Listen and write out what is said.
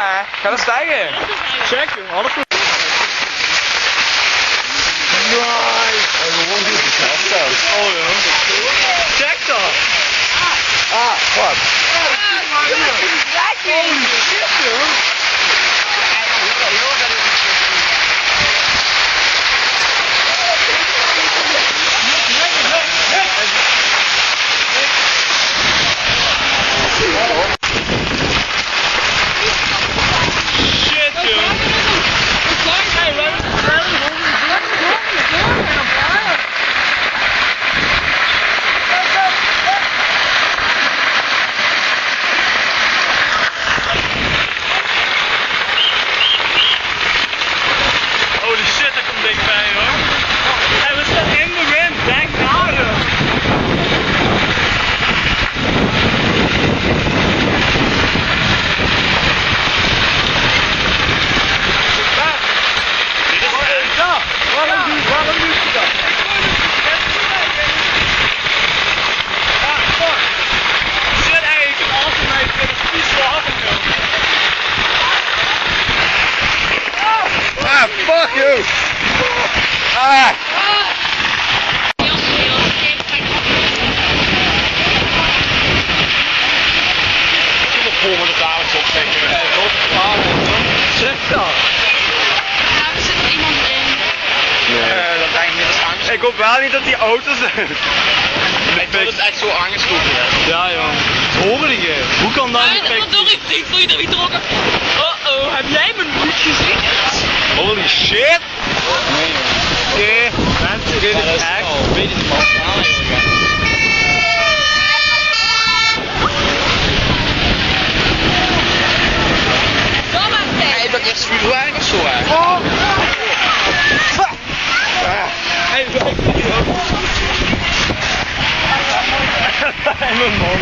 maar. Ga dan stijgen. Check jongen, alles goed. Nice. Gewoon goed zelf. Oh joh. Check dat. Ah, wat? Holy shit joh. Holy shit, daar komt dichtbij hoor. En we staan in de wind, denk naar hem. Waarom doet je dat? Shit, hey, ik heb altijd mee voor de spiesel afgekomen. Ah, fuck you! Ah! Ik heb vol met de dadelijk opsteken. Zeg dat. Dat denk ik niet als angst. Ik hoop wel niet dat die auto's zijn. Ik vond het echt zo aangestoken. Ja joh. Horrige. Hoe kan dat niet Wat doe ik? Ik voel je er niet trokken. Oh, heb jij mijn bloed gezien? Holy shit. Nee, Oké. Mensen, dit is echt. Weet je niet wat? Domme Dat is vuurwerk of zo hè? Oh. Fuck! Hey, ik zie je ook. En mijn mond.